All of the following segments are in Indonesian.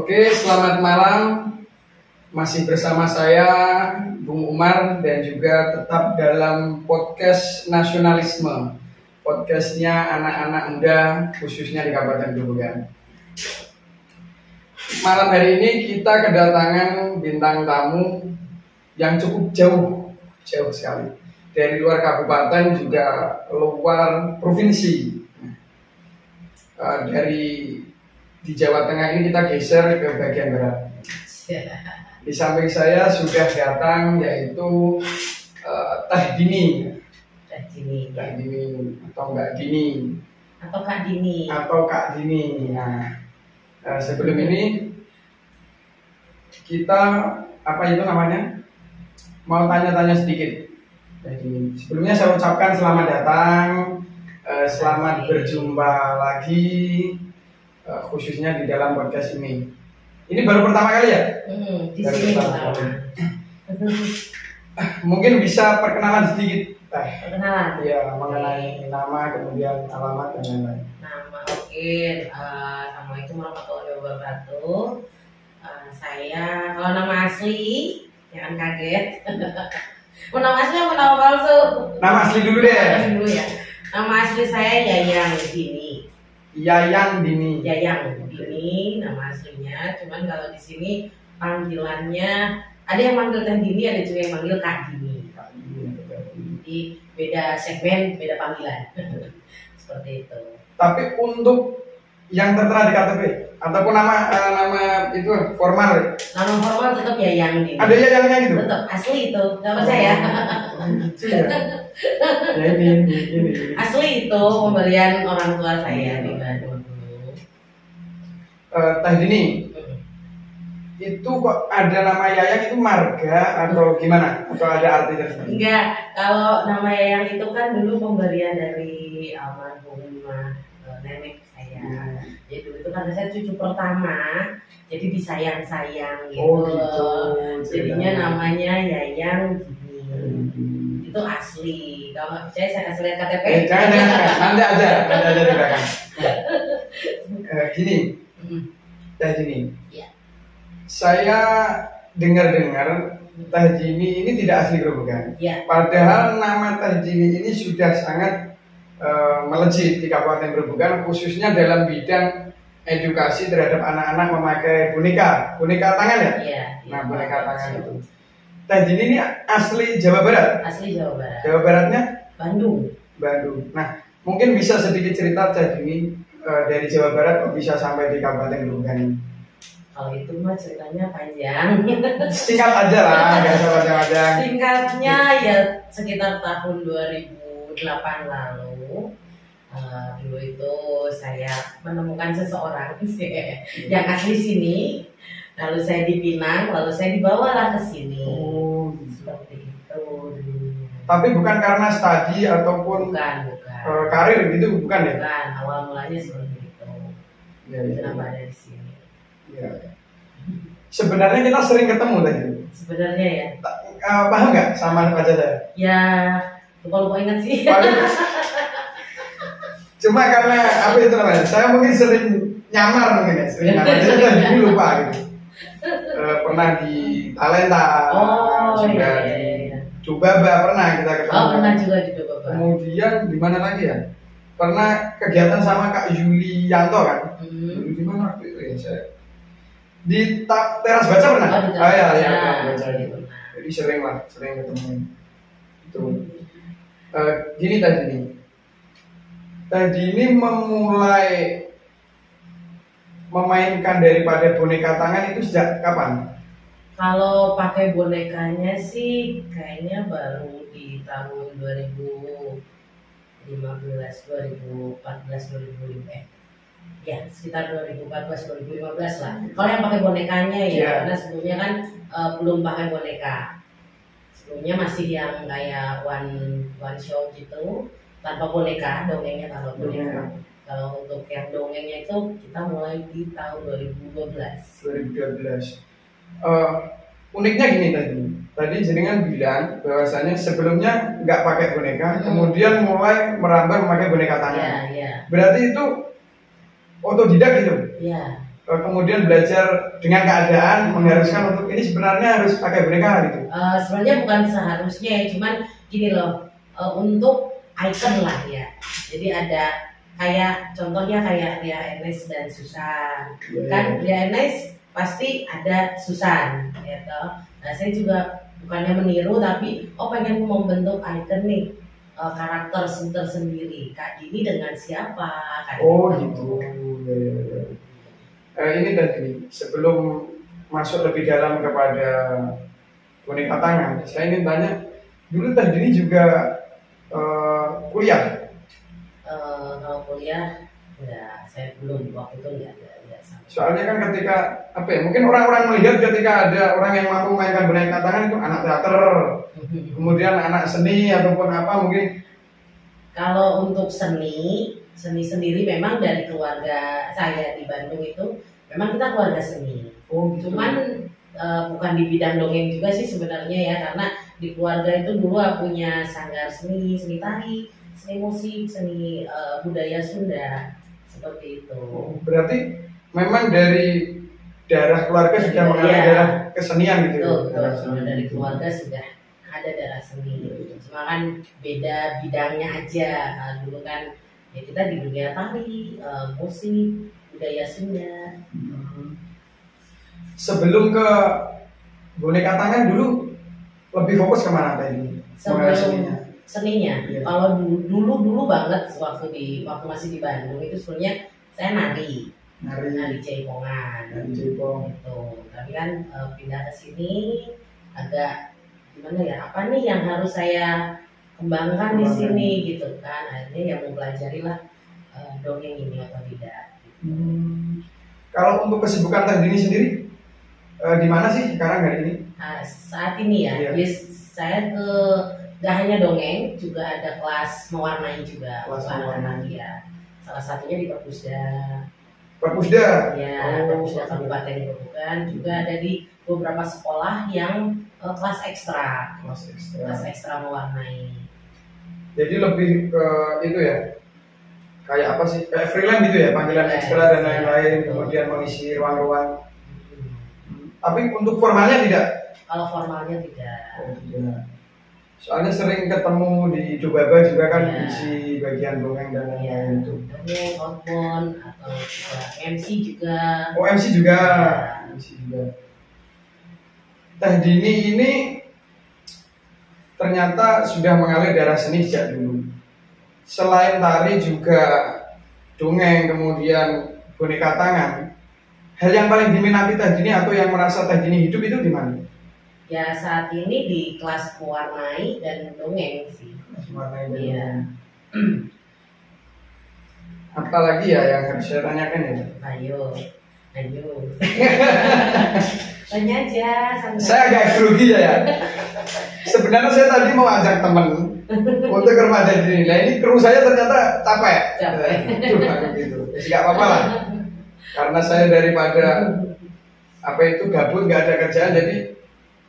Oke, selamat malam. Masih bersama saya, Bung Umar, dan juga tetap dalam podcast nasionalisme. Podcastnya anak-anak muda, khususnya di Kabupaten Grobogan. Malam hari ini kita kedatangan bintang tamu yang cukup jauh sekali. Dari luar kabupaten juga luar provinsi. Di Jawa Tengah ini kita geser ke bagian barat. Di samping saya sudah datang yaitu Teh Dini. Teh Dini Atau Mbak Dini. Atau Kak Dini. Nah, sebelum ini kita mau tanya-tanya sedikit. Teh Dini. Sebelumnya saya ucapkan selamat datang, selamat berjumpa lagi. Khususnya di dalam podcast ini. Ini baru pertama kali ya? Di sini pertama. Mungkin bisa perkenalan sedikit. Perkenalan? Ya, mengenai nama, kemudian alamat dan lain-lain. Nama, oke. Assalamualaikum warahmatullahi wabarakatuh. Saya, kalau nama asli, jangan kaget. Mau nama asli atau nama palsu? Nama asli dulu deh. Nama asli saya Yayang Dini. Yayang Dini, nama aslinya. Cuman kalau di sini panggilannya ada yang manggil Teh Dini, ada juga yang manggil Kak Dini. Jadi beda segmen, beda panggilan. Seperti itu. Tapi untuk yang tertera di KTP ataupun nama itu formal. Nama formal tetap Yayang Dini. Ada Yayangnya gitu? Tetap asli itu, nggak percaya? Ya, ini. Asli itu pemberian orang tua saya di Bandung. Teh Dini, itu kok ada nama Yayang itu marga atau gimana? Atau ada arti tersendiri? Enggak, kalau nama Yayang itu kan dulu pemberian dari almarhumah nenek saya. Jadi itu karena saya cucu pertama, jadi disayang-sayang gitu. Oh gitu. Jadinya namanya Yayang Dini. Itu asli. Kalau nggak percaya saya kasih lihat KTP. Jangan. Nanti aja di belakang. Gini, Teh Dini. Ya. Saya dengar Teh Dini ini tidak asli Grobogan. Ya. Padahal nama Teh Dini ini sudah sangat melejit di Kabupaten Grobogan, khususnya dalam bidang edukasi terhadap anak-anak memakai boneka tangan ya. Iya. Nah, boneka tangan itu. Teh Dini ini asli Jawa Barat. Asli Jawa Barat. Jawa Baratnya? Bandung. Nah, mungkin bisa sedikit cerita Teh Dini dari Jawa Barat kok bisa sampai di Kabupaten Grobogan ini? Kalau itu mah ceritanya panjang. Singkat aja lah, nggak usah panjang-panjang. Singkatnya ya sekitar tahun 2008 lalu. Dulu itu saya menemukan seseorang yang asli sini. Lalu saya dipinang, lalu saya dibawalah ke sini. Oh, seperti itu. Tapi bukan karena studi ataupun bukan. Karir gitu, bukan ya? Bukan, awal mulanya seperti itu. Ya. Kenapa ada di sini? Ya. Sebenarnya kita sering ketemu tadi. Sebenarnya ya. Paham nggak sama wajah saya? Ya, lupa ingat sih. Cuma karena apa itu namanya? Saya mungkin sering nyamar mungkin ya, jadi lupa gitu. Pernah di Talenta, juga di Cubaba pernah kita ketemu. Pernah juga di Cubaba. Kemudian di mana lagi ya? Pernah kegiatan sama Kak Yulianto kan? Di mana waktu itu ya saya? Di teras baca pernah? Teras baca itu. Jadi sering ketemu. Itu. Gini Tadi ini memulai memainkan daripada boneka tangan itu sejak kapan? Kalau pakai bonekanya sih kayaknya baru di tahun 2015, ya sekitar 2014-2015 lah. Kalau yang pakai bonekanya ya, karena sebelumnya kan belum pakai boneka. Sebelumnya masih yang kayak one show gitu, tanpa boneka, dongengnya tanpa boneka. Kalau untuk yang dongengnya itu kita mulai di tahun 2012. Uniknya gini tadi jenengan bilang bahwasanya sebelumnya nggak pakai boneka, kemudian mulai merambah memakai boneka tangan. Iya. Berarti itu otodidak gitu? Iya. kemudian belajar dengan keadaan mengharuskan untuk ini sebenarnya harus pakai boneka gitu. Sebenarnya bukan seharusnya ya, cuman gini loh, untuk icon lah ya. Jadi ada kayak contohnya kayak Ria Ernest dan Susan. Kan Ria Ernest pasti ada Susan gitu. Nah, saya juga bukannya meniru tapi pengen membentuk icon nih, karakter tersendiri. Kak Dini dengan siapa? Gitu. Ini tadi sebelum masuk lebih dalam kepada boneka tangan, saya ingin tanya dulu Teh Dini juga kuliah. Kalau kuliah ya saya belum, waktu itu enggak. Soalnya kan ketika mungkin orang-orang melihat ketika ada orang yang mampu mainkan boneka tangan itu anak teater, kemudian anak seni ataupun apa mungkin. Kalau untuk seni sendiri memang dari keluarga saya di Bandung itu memang kita keluarga seni. Gitu. Cuman bukan di bidang dongeng juga sih sebenarnya ya, karena di keluarga itu dulu punya sanggar seni tari, seni musik, seni budaya Sunda seperti itu. Berarti memang dari darah keluarga sudah mengalir darah kesenian gitu. Betul. Dari keluarga sudah ada darah seni. Cuma kan beda bidangnya aja. Nah, dulu kan ya kita di dunia tari, musik, budaya Sunda. Sebelum ke boneka tangan dulu lebih fokus kemana tadi? Sebelum seninya. Ya. Kalau dulu banget waktu masih di Bandung itu sebenarnya saya nari jaipongan. Gitu. Tapi kan pindah ke sini agak gimana ya? Apa nih yang harus saya kembangkan di sini gitu kan? Akhirnya yang mempelajari lah dongeng ini atau tidak. Gitu. Kalau untuk kesibukan Teh Dini sendiri di mana sih sekarang hari ini? Saat ini ya, saya gak hanya dongeng, juga ada kelas mewarnai juga. Kelas mewarnai ya. Salah satunya di Perpusda. Ya, Perpusda Kabupaten Grobogan. Juga ada di beberapa sekolah yang kelas ekstra mewarnai. Jadi lebih ke itu ya, kayak apa sih, kayak freelance gitu ya, panggilan ekstra dan lain-lain, kemudian mengisi ruang-ruang. Tapi untuk formalnya tidak? Kalau formalnya tidak. Soalnya sering ketemu di Dobaba juga kan isi bagian dongeng dan lain-lain itu. Dongeng, outbound, atau juga MC juga. MC juga. Teh Dini ini ternyata sudah mengalir darah seni sejak dulu. Selain tari juga dongeng, kemudian boneka tangan. Hal yang paling diminati Teh Dini atau yang merasa Teh Dini hidup itu di mana? Ya saat ini di kelas mewarnai dan dongeng sih. Kelas mewarnai dan dongeng. Apalagi ya yang harus saya tanyakan ya? Ayo. Tanya aja. Saya agak grogi ya. Sebenarnya saya tadi mau ajak temen untuk ke rumah Teh Dini. Nah ini kru saya ternyata capek. Gitu. Gak apa-apa lah. Karena saya daripada gabut nggak ada kerjaan, jadi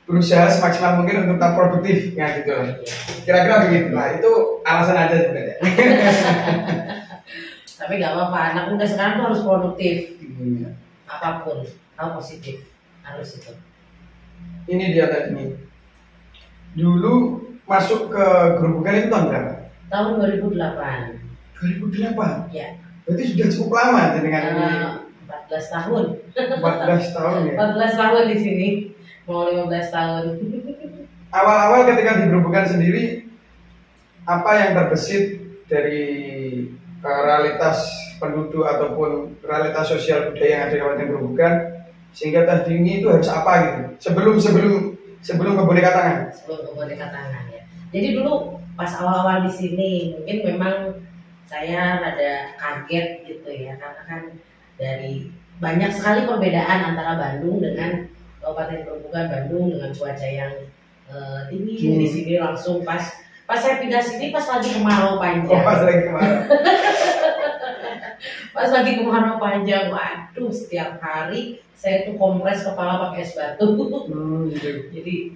berusaha semaksimal mungkin untuk tetap produktif, ya gitu. Kira-kira begitu. Nah itu alasan aja sebenarnya. Tapi nggak apa-apa, anak muda sekarang tuh harus produktif. Apapun, hal positif harus itu. Ini dia tadi. Dulu masuk ke Grobogan itu tahun berapa? Tahun 2008. 2008? Ya. Berarti sudah cukup lama dengan ini. 14 tahun. 14 tahun ya. 14 tahun di sini. Mau 15 tahun. Awal-awal ketika di Grobogan sendiri, apa yang terbesit dari realitas penduduk ataupun realitas sosial budaya yang ada di Kabupaten Grobogan sehingga Teh Dini itu harus apa gitu? Sebelum ke boneka tangan. Sebelum ke boneka tangan ya. Jadi dulu pas awal-awal di sini mungkin memang saya rada kaget gitu ya, karena kan dari banyak sekali perbedaan antara Bandung dengan Kabupaten Grobogan. Bandung dengan cuaca yang dingin, di sini langsung pas saya pindah sini pas lagi kemarau panjang. Pas lagi kemarau. Pas lagi kemarau panjang, waduh setiap hari saya tuh kompres kepala pakai es batu. Jadi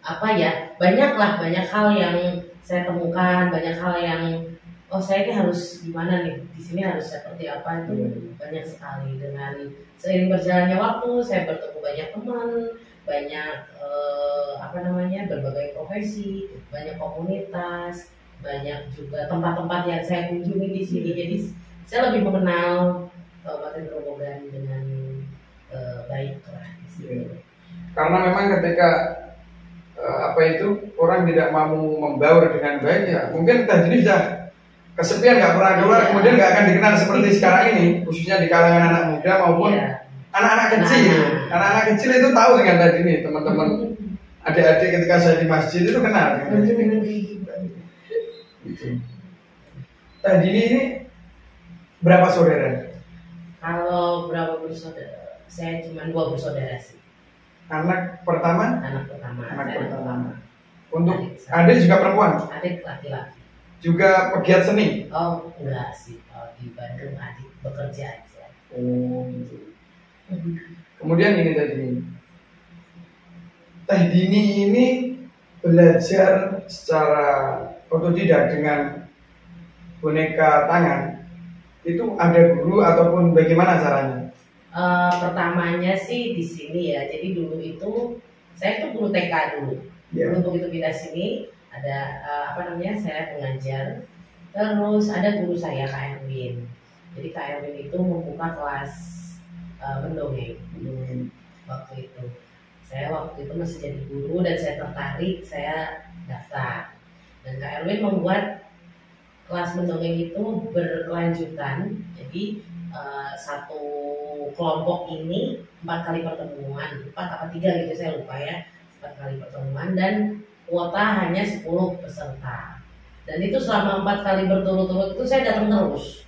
apa ya, banyak hal yang saya temukan, banyak hal yang oh saya ini harus gimana nih, di sini harus seperti apa, itu banyak sekali. Dengan seiring berjalannya waktu saya bertemu banyak teman, banyak berbagai profesi, banyak komunitas, banyak juga tempat-tempat yang saya kunjungi di sini. Jadi saya lebih mengenal Kabupaten Grobogan dengan baik lah. Karena memang ketika orang tidak mau membaur dengan baik, ya mungkin teh ini sudah kesepian, nggak pernah keluar, kemudian nggak akan dikenal seperti sekarang ini, khususnya di kalangan anak muda maupun anak-anak kecil. Anak-anak kecil itu tahu dengan tadi ini, teman-teman adik-adik ketika saya di masjid itu kenal. Tadi ini berapa saudara? Kalau berapa bersaudara? Saya cuma 2 bersaudara sih. Anak pertama? Anak pertama. Untuk adik juga perempuan? Adik laki-laki. Juga pegiat seni? Oh enggak sih, kalau di Bandung adik bekerja aja. Oh gitu. Kemudian ini tadi, Teh Dini ini belajar secara otodidak dengan boneka tangan. Itu ada guru ataupun bagaimana caranya? Pertamanya sih di sini ya. Jadi dulu itu saya tuh guru TK dulu. Dulu begitu pindah sini ada saya pengajar. Terus ada guru saya Kak Erwin. Jadi Kak Erwin itu membuka kelas mendongeng waktu itu. Saya waktu itu masih jadi guru dan saya tertarik, saya daftar. Dan Kak Erwin membuat kelas mendongeng itu berkelanjutan. Jadi satu kelompok ini 4 kali pertemuan, 4 apa 3 gitu saya lupa ya, 4 kali pertemuan dan kuota hanya 10 peserta. Dan itu selama 4 kali berturut-turut itu saya datang terus.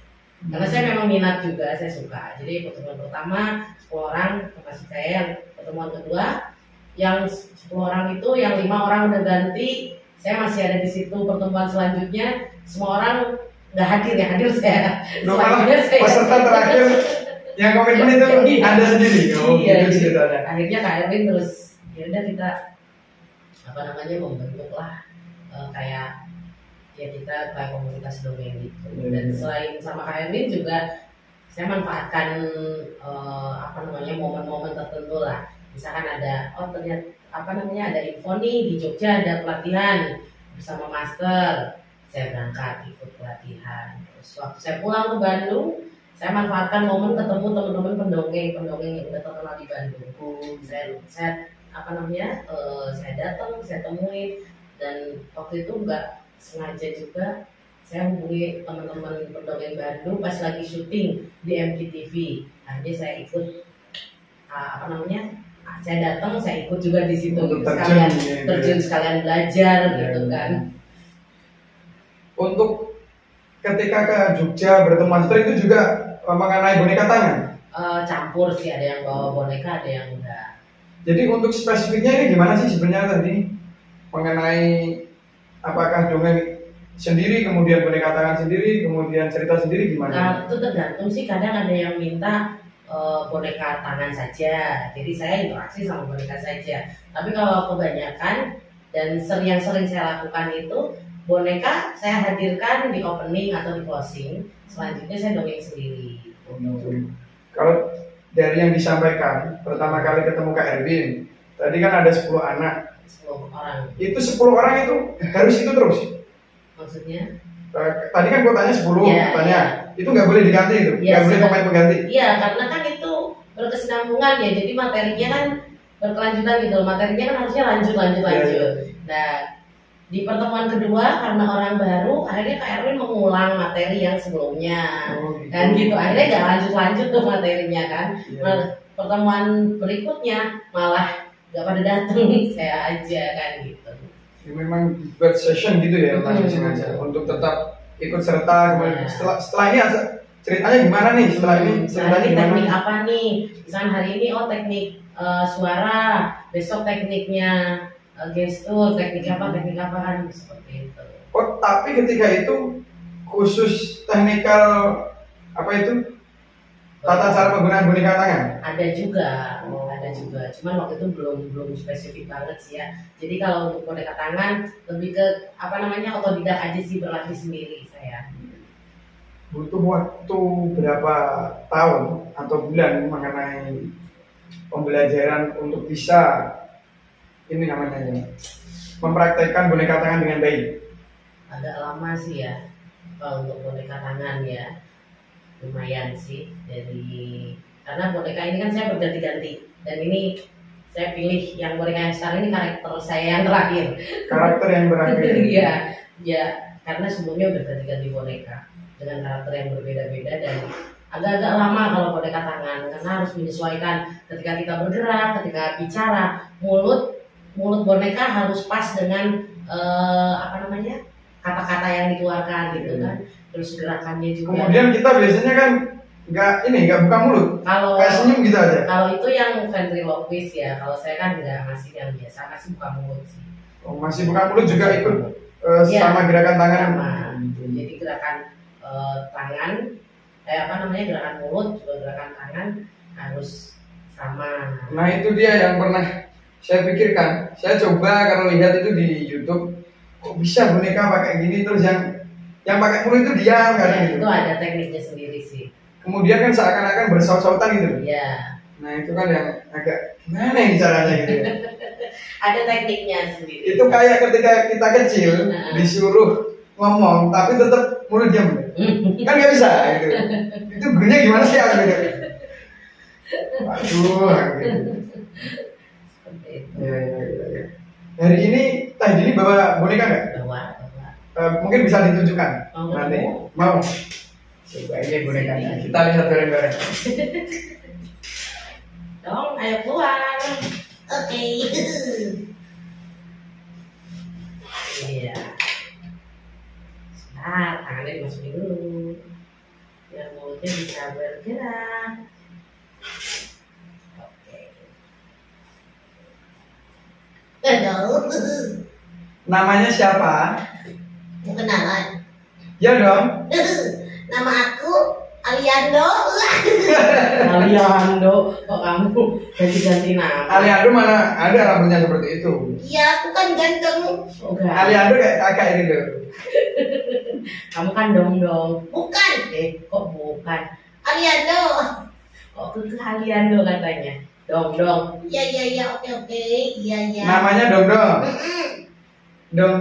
Karena saya memang minat juga, saya suka. Jadi pertemuan pertama 10 orang termasuk saya, yang pertemuan kedua yang 10 orang itu yang 5 orang udah ganti, saya masih ada di situ. Pertemuan selanjutnya semua orang nggak hadir, ya hadir saya. Selanjutnya saya peserta terakhir yang komitmen itu Anda sendiri. Gitu akhirnya Kak Erwin terus ya udah kita membentuk lah kayak komunitas dongeng gitu. Dan selain sama Kak Erwin juga saya manfaatkan momen-momen tertentu lah. Misalkan ada ada info nih di Jogja ada pelatihan bersama master, saya berangkat ikut pelatihan. Terus waktu saya pulang ke Bandung, saya manfaatkan momen ketemu teman-teman pendongeng yang udah terkenal di Bandung. Saya datang, saya temuin, dan waktu itu nggak sengaja juga saya hubungi teman-teman pendongeng Bandung pas lagi syuting di MTV. Akhirnya saya ikut saya datang, saya ikut juga di situ gitu, terjun sekalian belajar gitu kan. Untuk ketika ke Jogja bertemu master itu juga mengenai boneka tangan? Campur sih, ada yang bawa boneka, ada yang enggak. Jadi untuk spesifiknya ini gimana sih sebenarnya tadi? Mengenai apakah dongeng sendiri, kemudian boneka tangan sendiri, kemudian cerita sendiri gimana? Nah, itu tergantung sih, kadang ada yang minta boneka tangan saja, jadi saya interaksi sama boneka saja. Tapi kalau kebanyakan dan yang sering saya lakukan itu boneka saya hadirkan di opening atau di closing, selanjutnya saya dongeng sendiri. Kalau dari yang disampaikan pertama kali ketemu Kak Erwin, tadi kan ada 10 anak. 10 orang. Itu 10 orang itu harus itu terus? Maksudnya? Tadi kan kuotanya 10, katanya. Itu nggak boleh diganti itu? Nggak boleh pemain pengganti? Iya, karena kan itu berkesinambungan ya, jadi materinya kan berkelanjutan gitu. Materinya kan harusnya lanjut. Nah, di pertemuan kedua karena orang baru, akhirnya Kak Erwin mengulang materi yang sebelumnya. Dan gitu, akhirnya nggak lanjut tuh materinya kan. Pertemuan berikutnya malah nggak pada datang, saya aja kan gitu. Ya, memang buat session gitu ya, sengaja untuk tetap ikut serta. Setelah ini ceritanya gimana nih? Setelah ini ceritanya gimana? Teknik apa nih? Misalnya hari ini teknik suara, besok tekniknya gestur, teknik apa kan seperti itu. Oh, tapi ketika itu khusus teknikal tata cara penggunaan boneka tangan? Ada juga. Cuman waktu itu belum spesifik banget sih ya. Jadi kalau untuk boneka tangan lebih ke otodidak aja sih, berlatih sendiri saya. butuh waktu berapa tahun atau bulan mengenai pembelajaran untuk bisa ini namanya ya, mempraktekkan boneka tangan dengan baik? Agak lama sih ya kalau untuk boneka tangan ya, lumayan sih. Karena boneka ini kan saya berganti-ganti, dan ini saya pilih yang boneka yang sekarang ini karakter saya yang terakhir. Karakter yang terakhir. Iya, ya karena sebelumnya udah ganti-ganti boneka dengan karakter yang berbeda-beda, dan agak-agak lama kalau boneka tangan karena harus menyesuaikan ketika kita bergerak, ketika bicara, mulut boneka harus pas dengan kata-kata yang dikeluarkan gitu kan. Terus gerakannya juga. Kemudian kita biasanya kan nggak buka mulut, kayak senyum gitu aja. Kalau itu yang ventriloquist ya, kalau saya kan nggak, masih yang biasa, masih buka mulut sih. Oh, masih buka mulut juga ikut sama gerakan tangan. Sama. Jadi gerakan tangan, gerakan mulut juga gerakan tangan harus sama. Nah itu dia yang pernah saya pikirkan. Saya coba kalau lihat itu di YouTube, kok bisa boneka pakai gini, terus yang pakai mulut itu diam kan? Gitu. Itu ada tekniknya sendiri sih. Kemudian kan seakan-akan bersaut-sautan gitu. Iya. Nah itu kan yang agak gimana ini caranya gitu ya? Ada tekniknya sendiri. Itu kayak ketika kita kecil disuruh ngomong tapi tetap mulut diam. Kan nggak bisa gitu. Itu gurunya gimana sih gitu? Aduh gitu. Ya. Hari ini tadi bawa boneka nggak? Bawa. Mungkin bisa ditunjukkan nanti. Mau? Coba ini bonekanya. Kita lihat bareng-bareng. Dong, ayo keluar. Oke. Iya. Tangannya dimasukin dulu. Biar mulutnya bisa bergerak. Halo. Namanya siapa? Mau kenalan? Ya dong. Nama aku Aliando. Aliando, kok kamu ganti-ganti nama? Aliando mana ada rambutnya seperti itu? Iya, aku kan ganteng. Aliando kayak kakak ini loh. Kamu kan dong. Bukan. Kok bukan? Aliando. Kok ke Aliando katanya? Dong. Iya, oke. Iya. Namanya Dong.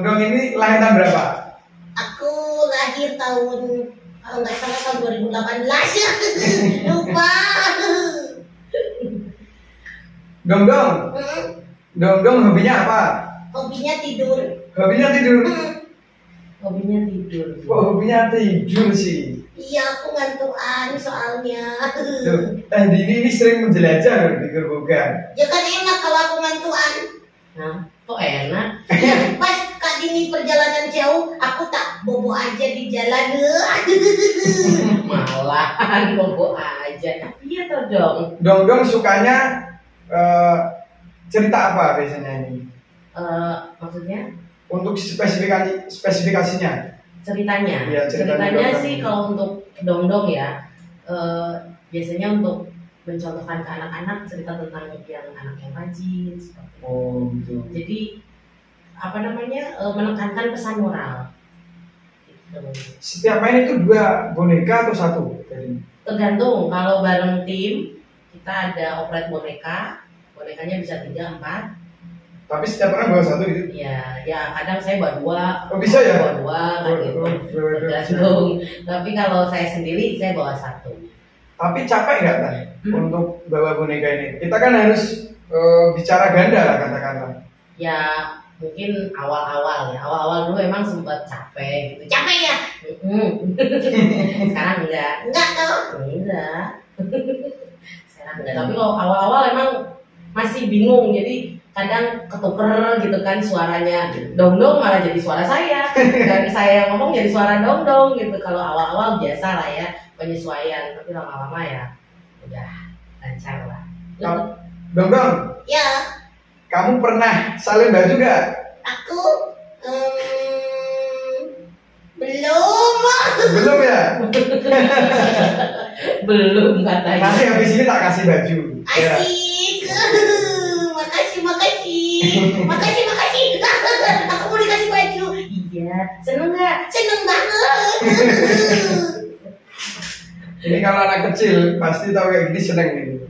Dong ini lahir tahun berapa? Aku lahir tahun, kalau nggak salah tahun 2018. Lupa. Dong hobinya apa? Hobinya tidur. Kok hobinya tidur sih? Iya, aku ngantuan soalnya. Loh, ini sering menjelajah loh di Gerobogan. Ya kan enak kalau aku ngantuan. Nah, kok enak? Pas Kak Dini perjalanan jauh, aku tak bobo aja di jalan. Malahan bobo aja. Iya toh Dong. Dong sukanya cerita apa biasanya ini? Maksudnya? Untuk spesifikasinya? Ceritanya. Ya, ceritanya sih kalau untuk Dong ya, biasanya untuk mencontohkan ke anak-anak cerita tentang yang anak yang rajin seperti itu. Oh gitu. Jadi menekankan pesan moral. Gitu. Setiap main itu 2 boneka atau 1 tadi? Tergantung, kalau bareng tim kita ada operet bonekanya bisa 3, 4. Tapi setiap orang bawa 1 gitu? Ya kadang saya bawa 2. Oh bisa ya? Bawa 2 kan gitu. Tergantung. Tapi kalau saya sendiri saya bawa 1. Tapi capek nggak Tan untuk bawa boneka ini? Kita kan harus bicara ganda lah katakanlah. Ya mungkin awal-awal dulu emang sempat capek gitu. Capek ya? Sekarang enggak. Enggak toh? Enggak. Sekarang enggak. Tapi kalau awal-awal emang masih bingung, jadi kadang ketuker gitu kan suaranya. Dong malah jadi suara saya. Dan saya yang ngomong jadi suara dong gitu. Kalau awal-awal biasa lah ya, penyesuaian. Tapi lama-lama ya udah lancar lah. Dong. Ya. Kamu pernah salin baju gak? Aku belum. Belum ya? Belum katanya. Nanti habis ini tak kasih baju. Asik. Makasih. Aku mau dikasih baju. Iya. Seneng gak? Seneng banget. Ini kalau anak kecil pasti tahu kayak gini seneng ini.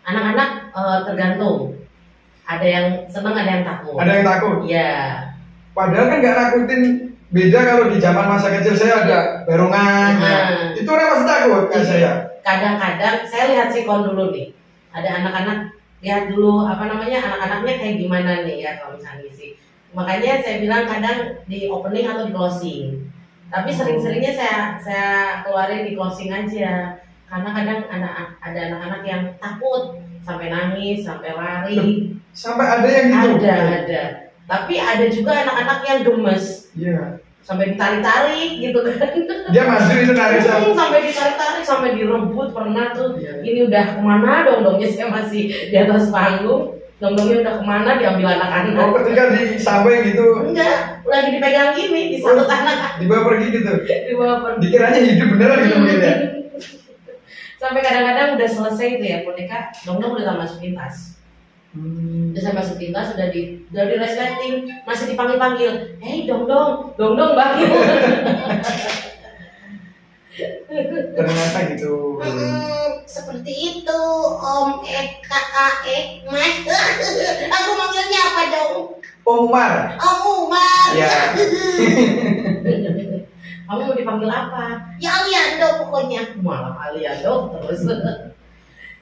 Anak-anak tergantung. Ada yang seneng, ada yang takut. Ada yang takut? Iya. Padahal kan nggak nakutin. Beda kalau di zaman masa kecil saya ada barongan. Itu orang pasti takut kan saya. Kadang-kadang saya lihat sikon dulu nih. Ada anak-anak, lihat dulu anak-anaknya kayak gimana nih ya kalau misalnya sih. Makanya saya bilang kadang di opening atau di closing. Tapi sering-seringnya saya keluarin di closing aja. Karena kadang ada anak-anak yang takut sampai nangis, sampai lari. Sampai ada yang gitu. Ada. Tapi ada juga anak-anak yang gemes. Iya. Sampai ditarik-tarik gitu kan. Dia maju itu narik sampai ditarik-tarik, sampai direbut pernah tuh. Ini udah kemana dongdongnya, saya masih di atas panggung. Dongdongnya udah kemana, diambil anak-anak. Oh, ketika disampaikan gitu? Enggak, lagi dipegang gini, disambut anak. Dibawa pergi gitu? Dibawa pergi. Dikiranya hidup beneran gitu mungkin ya? Sampai kadang-kadang udah selesai itu ya, boneka, dongdong udah masukin tas. Udah saya masukin tas, udah di resleting, masih dipanggil-panggil. Hei dongdong bangun. Ternyata gitu. Seperti itu, Om Kakak Mas. Aku manggilnya apa dong? Umar. Om Umar. Ya. Kamu mau dipanggil apa? Ya Aliando pokoknya. Malah Aliando terus.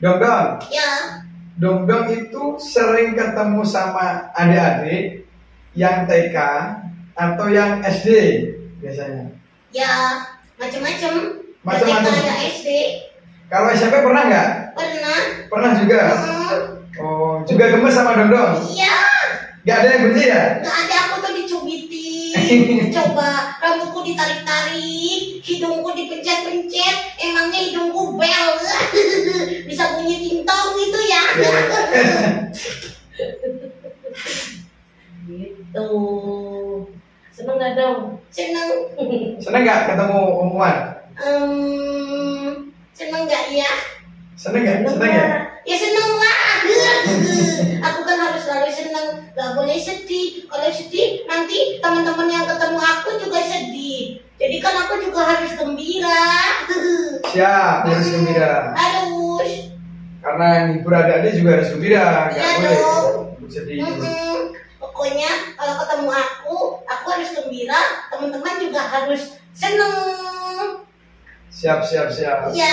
Dongdong. Ya. Dongdong itu sering ketemu sama adik-adik yang TK atau yang SD biasanya. Ya, macam-macam. Macam-macam. Ada SD. Kalau SMP pernah nggak? Pernah. Pernah juga. Oh, juga gemes sama Dongdong? Iya. Nggak ada yang benci ya? Nggak ada, aku tuh dicubitin. Coba rambutku ditarik-tarik, hidungku dipencet-pencet, emangnya hidungku bel. Bisa bunyi tintong gitu ya. Gitu. Seneng nggak dong? Seneng. Seneng nggak ketemu Om Umar? Seneng nggak ya? Seneng nggak? Seneng ya? Ya seneng lah. Aku kan harus selalu seneng, gak boleh sedih. Kalau sedih nanti teman-teman yang ketemu aku juga sedih. Jadi kan aku juga harus gembira. Siap, harus gembira. Harus. Karena hibur adik-adik juga harus gembira, nggak Iya boleh dong. sedih. Pokoknya kalau ketemu aku harus gembira. Teman-teman juga harus seneng. Siap. Iya.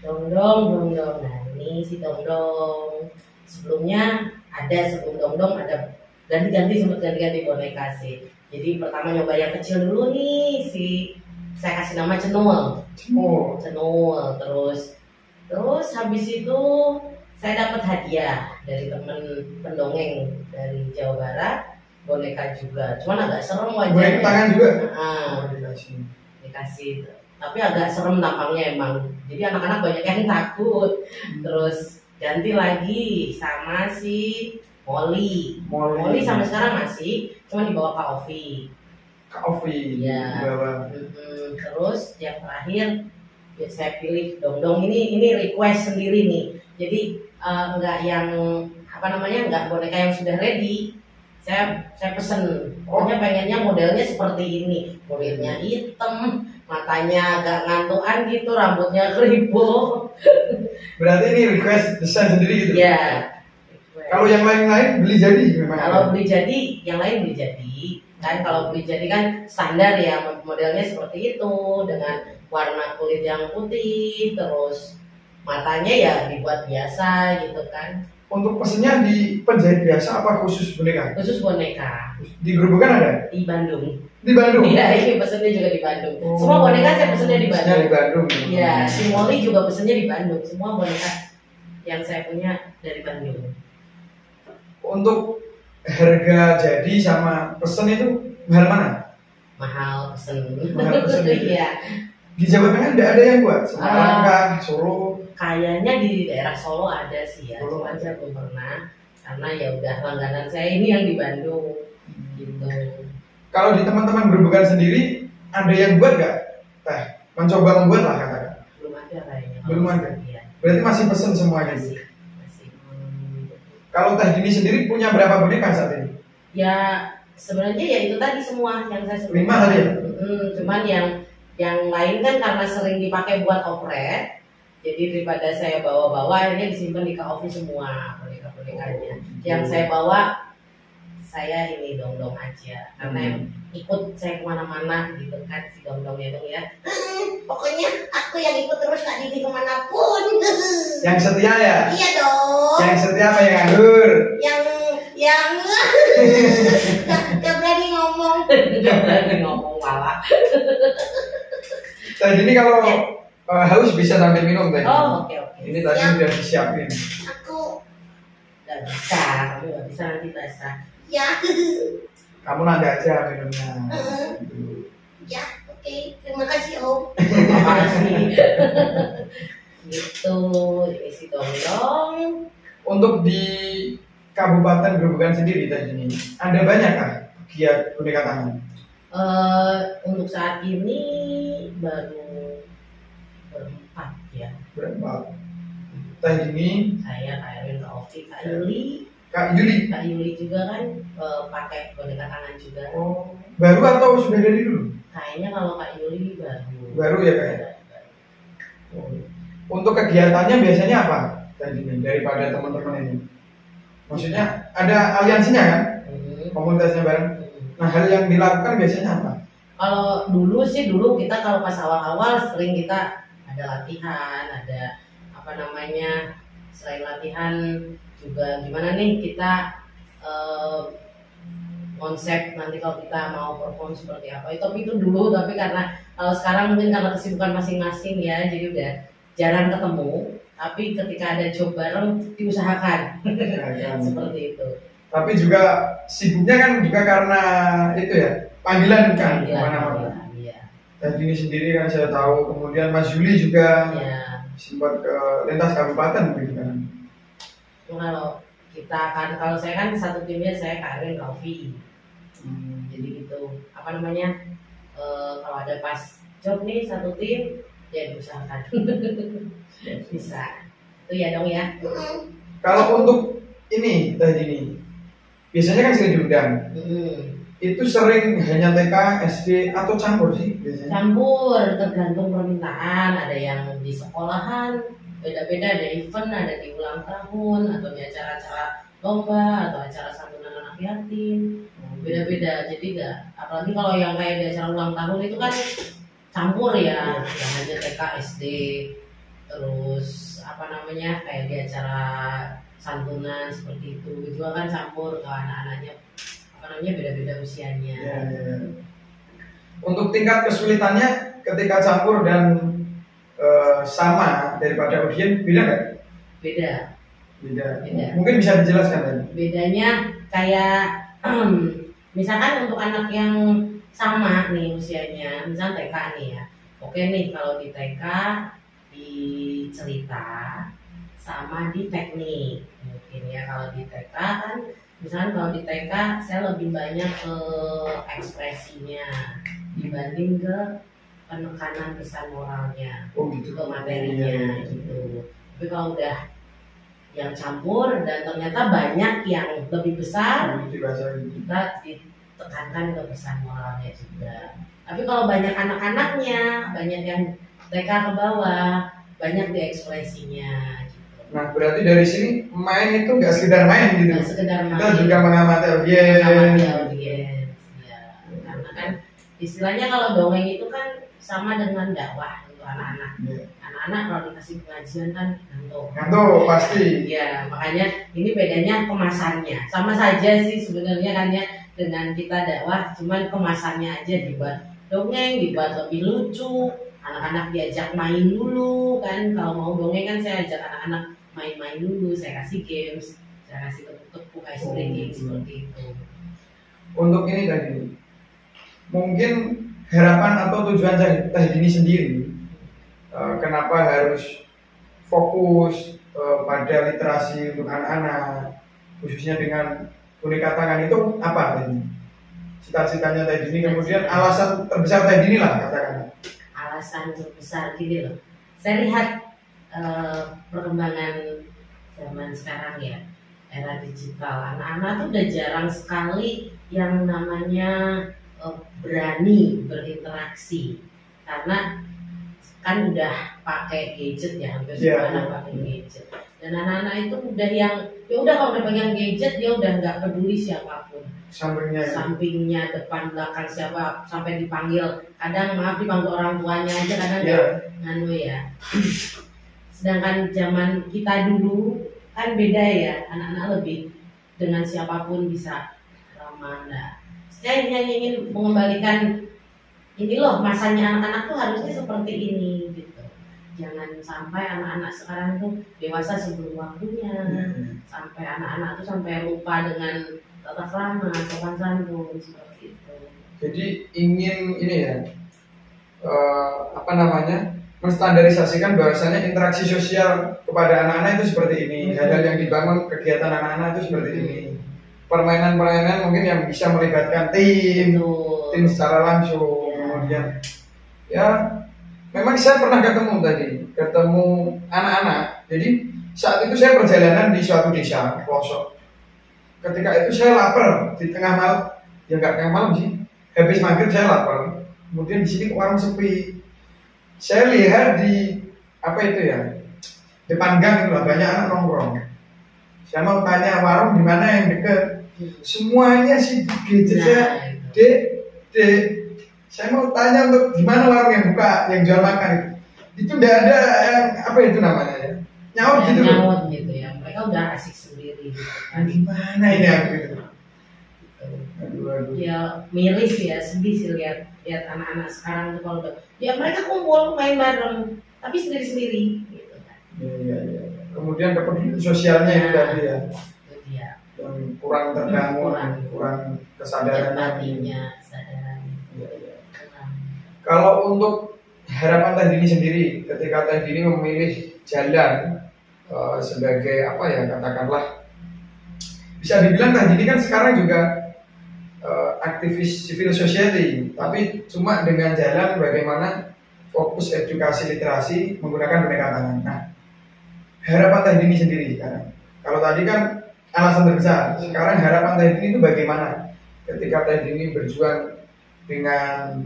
Dongdong. Nah ini si Dongdong. Sebelum Dongdong ada sempat ganti boneka sih. Jadi pertama nyoba yang kecil dulu nih, saya kasih nama Cenul. Terus habis itu saya dapat hadiah dari temen pendongeng dari Jawa Barat, boneka juga. Cuman agak serem wajahnya. Boneka tangan juga? Dikasih. Tapi agak serem tampangnya emang. Jadi anak-anak banyak yang takut. Terus ganti lagi sama si Molly sampai sekarang masih, cuma dibawa Kak Ovi. Ya. Terus yang terakhir ya saya pilih Dongdong ini request sendiri nih. Jadi nggak yang nggak boneka yang sudah ready. Saya pesen. Pokoknya pengennya modelnya seperti ini. Kulitnya hitam, matanya agak ngantukan gitu, rambutnya keribu. Berarti ini request desain sendiri gitu? Ya. Kalau yang lain beli jadi memang? Kalau beli jadi, yang lain beli jadi. Kan kalau beli jadi kan standar ya, modelnya seperti itu dengan warna kulit yang putih, terus matanya ya dibuat biasa gitu kan. Untuk pesennya di penjahit biasa apa khusus boneka? Khusus boneka. Di Gerobokan ada? Di Bandung. Di Bandung? Iya, ini pesennya juga di Bandung. Semua boneka saya pesennya di Bandung. Di Bandung. Iya, si Molly juga pesennya di Bandung. Semua boneka yang saya punya dari Bandung. Untuk harga jadi sama pesen itu mahal mana? Mahal pesen. Iya. Di Jawa Tengah tidak ada yang buat? Semarang kah? Solo? Kayaknya di daerah Solo ada sih ya, cuma aja belum pernah. Karena ya udah langganan saya ini yang di Bandung. Gitu. Kalau di teman-teman Gerobokan sendiri ada yang buat nggak? Mencoba membuat lah katakan. Belum ada kayaknya. Belum ada. Iya. Berarti masih pesen semuanya. Masih. Kalau Teh Dini sendiri punya berapa boneka saat ini? Ya sebenarnya ya itu tadi semua yang saya sebutkan. 5 tadi ya? Cuman yang Yang lain kan karena sering dipakai buat operet, jadi daripada saya bawa-bawa akhirnya disimpan di kaofi semua boneka-bonekanya. Yang saya bawa saya ini dong aja karena ikut saya kemana-mana gitu kan si dong-dongnya dong ya. Pokoknya aku yang ikut terus Kak Dini kemanapun. Yang setia ya? Iya dong. Yang setia apa yang nganggur? Yang gak berani ngomong. Gak berani ngomong malah. Tadi ini kalau haus bisa sambil minum tadi. Oh oke. Ini tadi udah disiapin. Aku Gak bisa, kamu gak bisa nanti basah. ya. Kamu nanti aja minumnya. Ya, oke. Terima kasih Om. Terima kasih. Gitu, ini si dong. Untuk di Kabupaten Grobogan sendiri tadi ini, ada banyak kah giat boneka tangan? Untuk saat ini baru berempat ya. Berapa? Tadi ini Saya Kak Erwin, Kak Ovi, Kak Yuli. Kak Yuli. Kak Yuli juga kan pakai boneka tangan juga. Oh, baru atau sudah dari dulu? Kayaknya kalau Kak Yuli baru. Baru ya Kak? Oh. Untuk kegiatannya biasanya apa tadi ini daripada teman-teman ini? Maksudnya ada aliansinya kan? Komunitasnya bareng. Nah, hal yang dilakukan biasanya apa? Kalau dulu kita kalau pas awal-awal sering kita ada latihan, ada apa namanya, selain latihan juga gimana nih kita konsep nanti kalau kita mau perform seperti apa itu dulu. Tapi karena kalau sekarang mungkin karena kesibukan masing-masing ya, jadi udah jarang ketemu. Tapi ketika ada job bareng diusahakan. Seperti itu. Tapi juga sibuknya kan juga karena itu ya, panggilan kan mana-mana. Iya. Dan ini sendiri kan saya tahu, kemudian Mas Yuli juga sempat ke lintas kabupaten begitu kan. Kalau saya kan satu timnya saya Kak Erwin, Kak Ovi. Jadi gitu, apa namanya, kalau ada pas job nih satu tim ya diusahakan. Bisa itu ya dong ya. Kalau untuk ini tadi ini biasanya kan sering diundang. Itu sering hanya TK, SD atau campur sih biasanya? Campur, tergantung permintaan. Ada yang di sekolahan, beda-beda, ada event, ada di ulang tahun, atau di acara-acara lomba, atau acara santunan anak yatim. Beda-beda, jadi enggak. Apalagi kalau yang kayak di acara ulang tahun itu kan campur ya, yang hanya TK, SD, terus apa namanya kayak di acara santunan seperti itu juga kan campur ke anak-anaknya, apa namanya, beda-beda usianya. Ya. Untuk tingkat kesulitannya ketika campur dan sama daripada audien beda nggak? Beda. Mungkin bisa dijelaskan tadi. Bedanya kayak misalkan untuk anak yang sama nih usianya, misalnya TK nih ya. Oke nih, kalau di TK di cerita sama di teknik mungkin ya. Kalau di TK kan, misalnya kalau di TK saya lebih banyak ke ekspresinya dibanding ke penekanan pesan moralnya, gitu. ke materinya gitu. Tapi kalau udah yang campur dan ternyata banyak yang lebih besar, kita ditekankan ke pesan moralnya juga. Tapi kalau banyak anak-anaknya, banyak yang TK ke bawah, banyak di ekspresinya gitu. Nah, berarti dari sini main itu nggak sekedar main gitu. Nggak sekedar main. Kita juga mengamati audiens. Ya. Karena kan istilahnya kalau dongeng itu kan sama dengan dakwah untuk anak-anak. Anak-anak kalau dikasih pengajian kan ngantuk pasti. Ya, makanya ini bedanya kemasannya. Sama saja sih sebenarnya kan ya dengan kita dakwah, cuman kemasannya aja dibuat dongeng, dibuat lebih lucu. Anak-anak diajak main dulu kan. Kalau mau dongeng kan saya ajak anak-anak main-main dulu. Saya kasih games, saya kasih tepuk-tepuk, ice breaking seperti itu. Untuk ini tadi, mungkin harapan atau tujuan Teh Dini sendiri, kenapa harus fokus pada literasi untuk anak-anak, khususnya dengan boneka tangan itu apa tadi? Cita-citanya Teh Dini, kemudian alasan terbesar Teh Dini lah katakan. Alasan terbesar gini loh, saya lihat perkembangan zaman sekarang ya, era digital, anak-anak tuh udah jarang sekali yang namanya berani berinteraksi. karena kan udah pakai gadget ya, hampir semua anak pakai gadget. Dan anak-anak itu udah yang ya udah kalau udah pegang gadget dia udah nggak peduli siapapun. Sampingnya, depan belakang siapa, sampai dipanggil. Kadang maaf dipanggil orang tuanya aja kadang nganu ya. Sedangkan zaman kita dulu kan beda ya, anak-anak lebih dengan siapapun bisa ramah. Nah, saya hanya ingin mengembalikan ini loh, masanya anak-anak tuh harusnya seperti ini gitu. Jangan sampai anak-anak sekarang tuh dewasa sebelum waktunya, sampai anak-anak tuh sampai lupa dengan tata krama, sopan santun seperti itu. Jadi ingin ini ya, menstandarisasikan bahwasanya interaksi sosial kepada anak-anak itu seperti ini, hal-hal yang dibangun kegiatan anak-anak itu seperti ini. Permainan-permainan mungkin yang bisa melibatkan tim secara langsung. Kemudian ya memang saya pernah ketemu anak-anak. Jadi saat itu saya perjalanan di suatu desa pelosok. Ketika itu saya lapar di tengah malam, ya nggak tengah malam sih, habis maghrib saya lapar. Kemudian di sini warung sepi. Saya lihat di depan gang itu banyak anak nongkrong. Saya mau tanya warung di mana yang dekat. Semuanya sih gadget saya, dek. Saya mau tanya untuk di mana warung yang buka, yang jual makan itu udah ada yang namanya ya, nyaut gitu ya. Mereka udah asik sendiri. Gitu kan. Gimana ini gitu. Ya miris ya, sedih sih lihat anak-anak sekarang tuh kalau ya mereka kumpul main bareng tapi sendiri-sendiri gitu kan. Iya. Kemudian kepedulian sosialnya itu tadi ya. Yang kurang terbangun, kurang kesadarannya. Kalau untuk harapan Teh Dini sendiri, ketika Teh Dini memilih jalan sebagai katakanlah bisa dibilang Teh Dini kan sekarang juga aktivis civil society, tapi cuma dengan jalan bagaimana fokus edukasi literasi menggunakan boneka tangan. Nah, harapan Teh Dini sendiri sekarang. Kalau tadi kan alasan terbesar, sekarang harapan Teh Dini itu bagaimana ketika Teh Dini berjuang dengan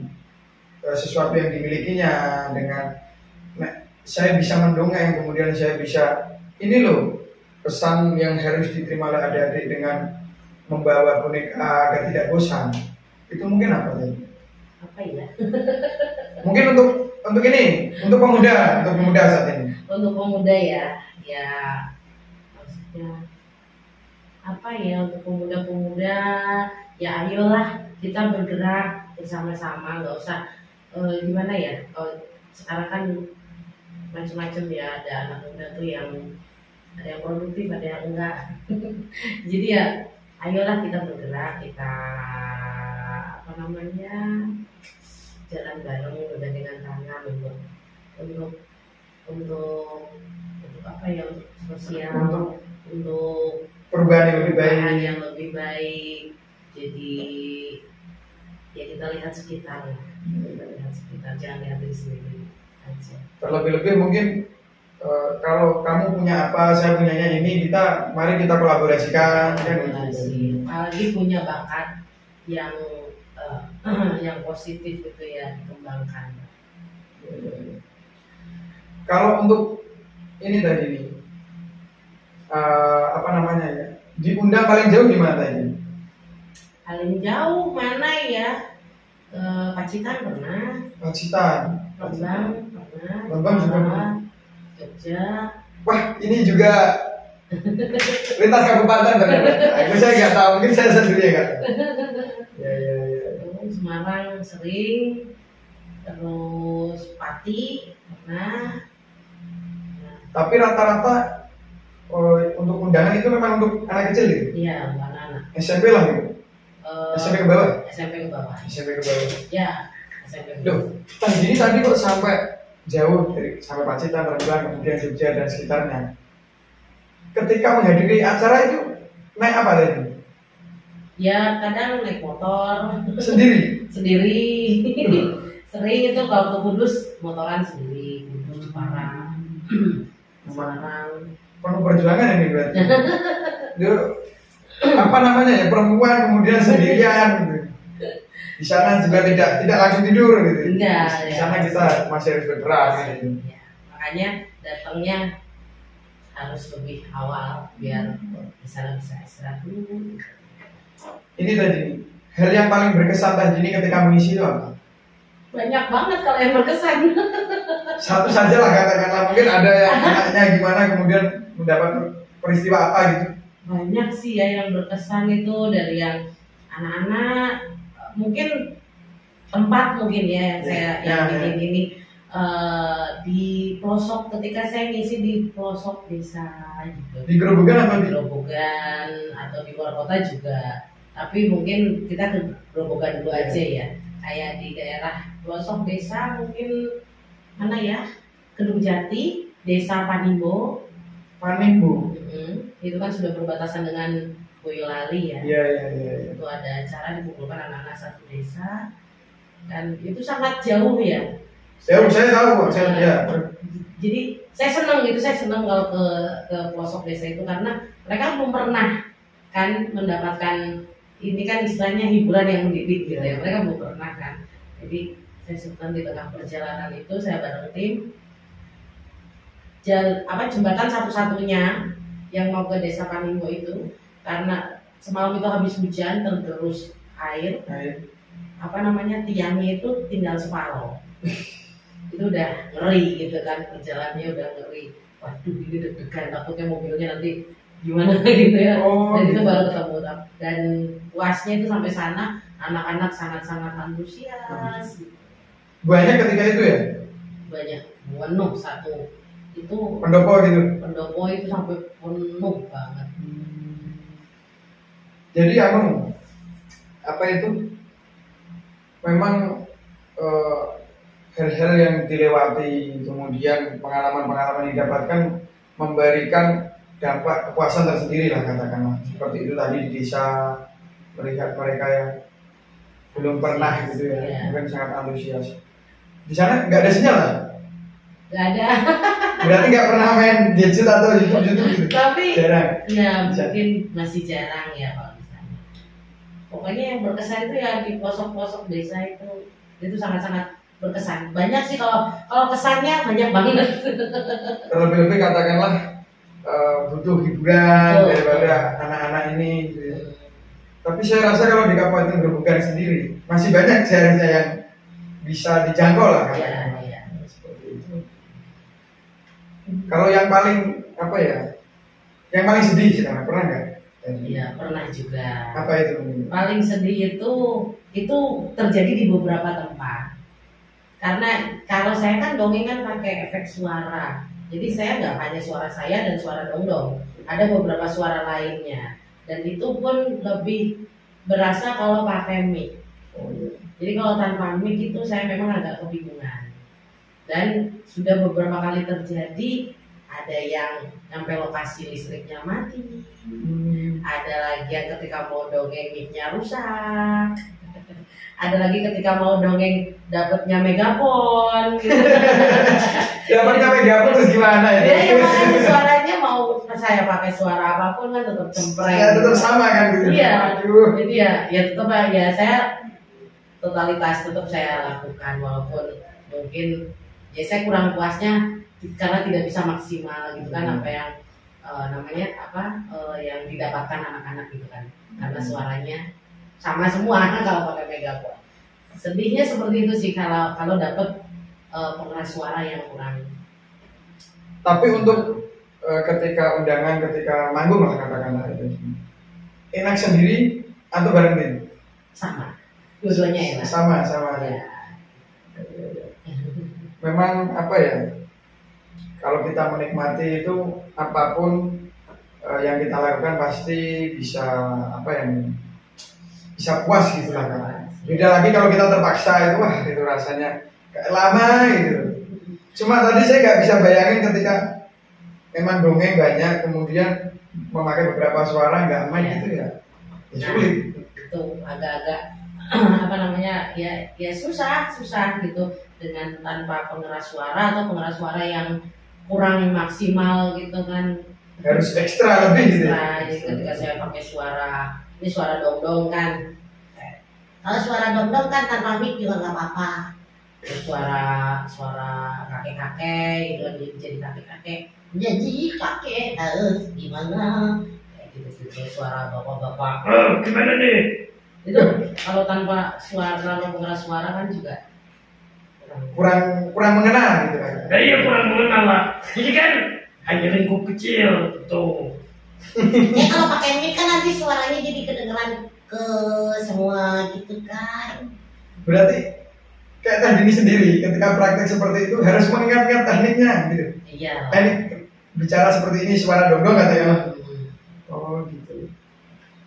sesuatu yang dimilikinya, dengan saya bisa mendongeng, kemudian saya bisa ini loh pesan yang harus diterima oleh adik-adik dengan membawa boneka agar tidak bosan. Itu mungkin apa tadi? Apa ya? Mungkin untuk ini, untuk pemuda saat ini. Untuk pemuda ya maksudnya apa ya, untuk pemuda ya ayolah kita bergerak bersama-sama, nggak usah gimana ya, kalau sekarang kan macam-macam ya, ada anak muda tuh yang ada yang produktif, ada yang enggak. Jadi ya ayolah kita bergerak, kita jalan bareng bergandengan tangan untuk sosial, untuk perubahan yang lebih baik. Jadi ya kita lihat sekitar, jangan lihat diri sendiri aja. Terlebih-lebih mungkin kalau kamu punya apa, saya punyanya ini, mari kita kolaborasikan. Apalagi punya bakat yang positif itu ya, dikembangkan. Kalau untuk ini tadi nih, diundang paling jauh gimana tadi? Paling jauh mana ya? Pacitan pernah. Lembang juga pernah. Jogja. Wah, ini juga lintas kabupaten ternyata. Itu saya nggak tahu, mungkin saya sendiri ya kan. Ya. Semarang sering, terus Pati pernah. Tapi rata-rata untuk undangan itu memang untuk anak kecil gitu? Iya, anak-anak. SMP lah gitu? SMP ke bawah? SMP ke bawah. Ya, SMP ke bawah. Loh, tadi kok sampai jauh sampai Pacitan, Rembang, kemudian Jogja dan sekitarnya. Ketika menghadiri acara itu naik apa tadi? Ya kadang naik motor. Sendiri. Sering itu kalau ke Kudus motoran sendiri, Kudus Semarang. Penuh perjuangan ini berarti. Perempuan kemudian sendirian. Di sana juga tidak langsung tidur gitu. Enggak. Di sana kita masih harus bergerak gitu. Ya, makanya datangnya harus lebih awal biar bisa istirahat dulu. Ini tadi hal yang paling berkesan tadi ini ketika mengisi itu apa? Banyak banget kalau yang berkesan. Satu saja lah katakanlah, mungkin ada yang enaknya gimana kemudian mendapat peristiwa apa gitu. Banyak sih ya yang berkesan itu dari yang anak-anak, mungkin tempat mungkin ya yang saya yang bikin ini di pelosok, ketika saya ngisi di pelosok desa gitu. Di Grobogan atau di Grobogan atau di luar kota juga, tapi mungkin kita ke Grobogan dulu aja ya. Kayak di daerah pelosok desa mungkin mana ya, Kedung Jati, Desa Panimbo. Itu kan sudah berbatasan dengan Boyolali ya. Iya. Itu ada acara dikumpulkan anak-anak satu desa dan itu sangat jauh ya. Saya tahu, ya. Jadi saya senang kalau ke pelosok desa itu karena mereka belum pernah kan mendapatkan ini kan istilahnya hiburan yang mendidik gitu ya. Mereka belum pernah kan. Jadi saya senang di tengah perjalanan itu saya bareng tim jembatan satu-satunya yang mau ke Desa Panimbo itu, karena semalam itu habis hujan tergerus air. Tiangnya itu tinggal separuh. Itu udah ngeri gitu kan, perjalanannya udah ngeri. Waduh, ini deg-degan, takutnya mobilnya nanti gimana gitu ya. Dan itu baru ketemu, dan puasnya itu sampai sana anak-anak sangat-sangat antusias. Banyak ketika itu ya? Banyak, penuh satu. Itu pendopo itu sampai penuh banget. Jadi apa itu memang hal-hal yang dilewati, kemudian pengalaman-pengalaman yang didapatkan memberikan dampak kepuasan tersendiri lah katakanlah. Seperti itu tadi di desa, melihat mereka yang belum pernah gitu ya, mungkin sangat antusias. Di sana nggak ada sinyal lah? Nggak ada. Berarti nggak pernah main gadget atau YouTube gitu? Tapi jarang. Ya mungkin masih jarang ya kalau di sana. Pokoknya yang berkesan itu ya di pelosok-pelosok desa itu sangat-sangat berkesan. Banyak sih kalau kesannya banyak banget. Terlebih-lebih katakanlah butuh hiburan daripada anak-anak ini gitu ya. Tapi saya rasa kalau di Kabupaten Grobogan sendiri masih banyak seharusnya yang bisa dijangkau lah kan. Iya. Seperti itu. Kalau yang paling yang paling sedih sih pernah nggak? Iya, pernah juga. Apa itu? Paling sedih itu terjadi di beberapa tempat. Karena kalau saya kan dongeng kan pakai efek suara. Jadi saya nggak hanya suara saya dan suara dongdong. Ada beberapa suara lainnya. Dan itu pun lebih berasa kalau pakai mic. Jadi kalau tanpa mic itu saya memang agak kebingungan. Dan sudah beberapa kali terjadi, ada yang sampai lokasi listriknya mati, ada lagi yang ketika mau dongeng mic-nya rusak, ada lagi ketika mau dongeng dapatnya megapon gitu. Dapatnya megapon terus gimana ya? Ya makanya suaranya mau saya pakai suara apapun kan tetap cempreng. Ya tetap sama kan gitu. Iya. Jadi ya tetap ya saya totalitas tetap saya lakukan walaupun mungkin ya saya kurang puasnya karena tidak bisa maksimal gitu kan apa yang yang didapatkan anak-anak gitu kan, karena suaranya sama semua kalau pakai megapon. Sedihnya seperti itu sih kalau dapat pengeras suara yang kurang. Tapi untuk ketika undangan, ketika manggung lah katakanlah itu enak sendiri atau bareng tim? Sama, dua-duanya enak. Sama ya. Memang kalau kita menikmati itu apapun yang kita lakukan pasti bisa bisa puas gitu lah kan. Beda lagi kalau kita terpaksa itu rasanya kayak lama gitu. Cuma tadi saya nggak bisa bayangin ketika memang dongeng banyak kemudian memakai beberapa suara nggak main gitu ya sulit. Itu agak-agak ya susah gitu dengan tanpa pengeras suara atau pengeras suara yang kurang maksimal gitu kan, harus ekstra lebih gitu. Jadi ketika saya pakai suara ini suara dongdong kan Kalau suara dongdong kan tanpa mic juga nggak apa-apa. Suara kakek-kakek gitu, jadi kakek-kakek. Jadi kakek harus gimana? Kayak gitu, suara bapak-bapak. Gimana nih? Itu kalau tanpa suara, pengeras suara kan juga kurang mengenal gitu kan. Iya kurang mengenal lah. Ini kan hanya lingkup kecil tuh. Kalau pakai mic kan nanti suaranya jadi kedengeran ke semua gitu kan. Berarti kayak Teh Dini sendiri ketika praktek seperti itu harus mengingat-ingat tekniknya gitu. iya. Teknik bicara seperti ini suara dongdong katanya. Oh gitu.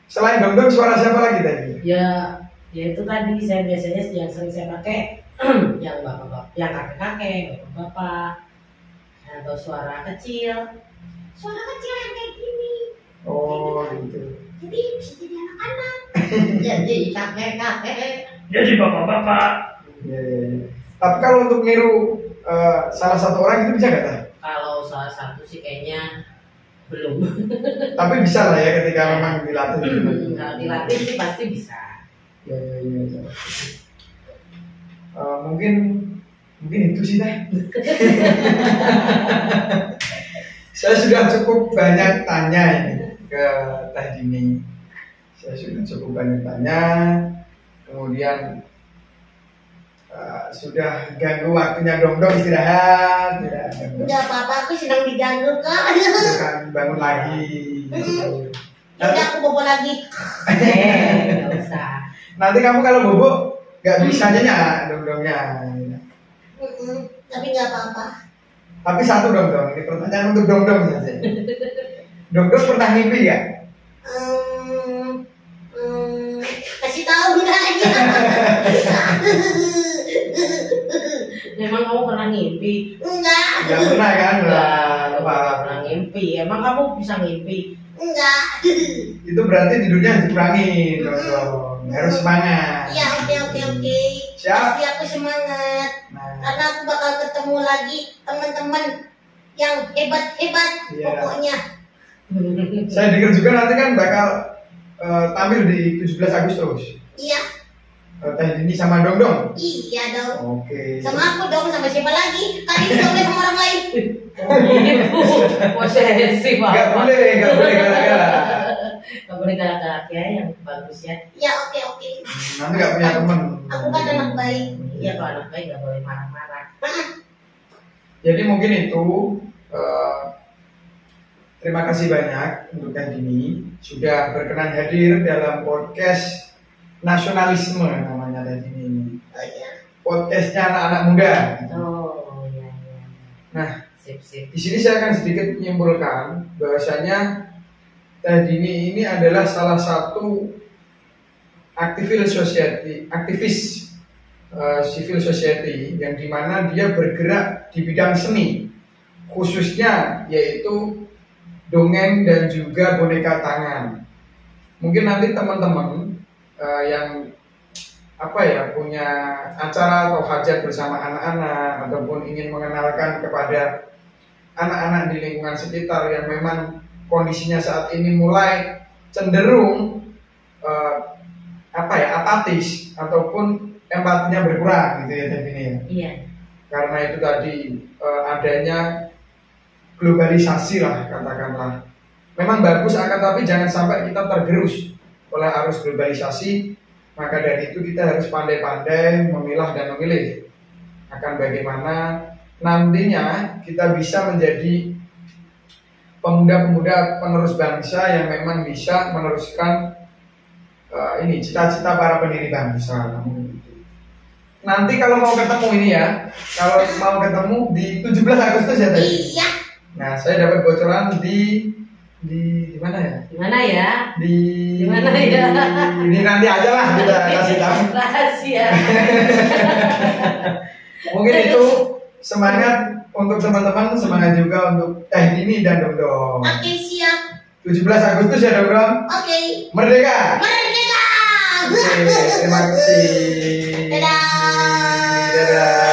Selain dongdong suara siapa lagi tadi? Ya itu tadi saya biasanya yang sering saya pakai yang bapak-bapak, yang kakek-kakek, bapak-bapak, atau suara kecil yang kayak gini. Oh gitu. Jadi bisa jadi anak-anak. Jadi kakek-kakek. Jadi bapak-bapak. Ya. Tapi kalau untuk niru salah satu orang itu bisa nggak Teh? Kalau salah satu sih kayaknya belum. Tapi bisa lah ya ketika memang dilatih. Kalau dilatih sih pasti bisa. Ya. Mungkin itu sih Teh. Saya sudah cukup banyak tanya ini ke Teh Dini. Saya sudah cukup banyak tanya, kemudian sudah ganggu waktunya dongdong istirahat. Enggak apa-apa, aku sedang diganggu kok. Bukan bangun lagi. Udah aku bobo lagi. Nggak usah. Nanti kamu kalau bobo nggak bisa nyanyi dongdongnya. Tapi nggak apa-apa. Tapi satu dongdong, ini pertanyaan untuk dongdong saja. Dongdong pernah mimpi ya? Kasih tahu nggak aja. Emang kamu pernah ngimpi? Enggak. Nggak pernah kan? Nggak pernah ngimpi. Emang kamu bisa ngimpi? Enggak. Itu berarti tidurnya dikurangi dongdong. Harus semangat. Ya oke. Siap. Pasti aku semangat. Nah, Karena aku bakal ketemu lagi teman-teman yang hebat-hebat. Iya. Pokoknya. saya dengar juga nanti kan bakal tampil di 17 Agustus. Iya. Teh Dini sama dongdong. Iya dong. Oke. Sama aku dong, sama siapa lagi? Tadi nggak boleh sama orang lain. Posesif Nggak boleh gara-gara. Nggak boleh galak-galak ya, yang bagus ya. Ya oke. Nanti nggak punya teman. Aku kan anak baik. Iya, kalau anak baik nggak boleh marah-marah. Jadi mungkin itu. Terima kasih banyak untuk Teh Dini sudah berkenan hadir dalam podcast nasionalisme namanya Teh Dini ini. Oh iya. Podcastnya anak-anak muda. Oh iya. Nah, Sip. di sini saya akan sedikit menyimpulkan bahwasanya Teh Dini ini adalah salah satu aktivis civil society yang dimana dia bergerak di bidang seni, khususnya yaitu dongeng dan juga boneka tangan. Mungkin nanti teman-teman yang punya acara atau hajat bersama anak-anak ataupun ingin mengenalkan kepada anak-anak di lingkungan sekitar yang memang kondisinya saat ini mulai cenderung apatis ataupun empatinya berkurang gitu ya Teh Dini ya. Iya. Karena itu tadi adanya globalisasi lah katakanlah. Memang bagus akan tapi jangan sampai kita tergerus oleh arus globalisasi. Maka dari itu kita harus pandai-pandai memilah dan memilih akan bagaimana nantinya kita bisa menjadi pemuda-pemuda penerus bangsa yang memang bisa meneruskan cita-cita para pendiri bangsa. Nanti kalau mau ketemu ini ya, kalau mau ketemu di 17 Agustus ya tadi. Iya. Nah, saya dapat bocoran di mana ya? Di mana ya? Di mana ya? Ini nanti aja lah kita kasih tahu. Rahasia. Mungkin itu semangat untuk teman-teman, semangat juga untuk Teh Dini dan dongdong. Oke, siap. 17 Agustus ya dongdong. Oke. Merdeka. Merdeka. Oke, terima kasih. Dadah. Dadah.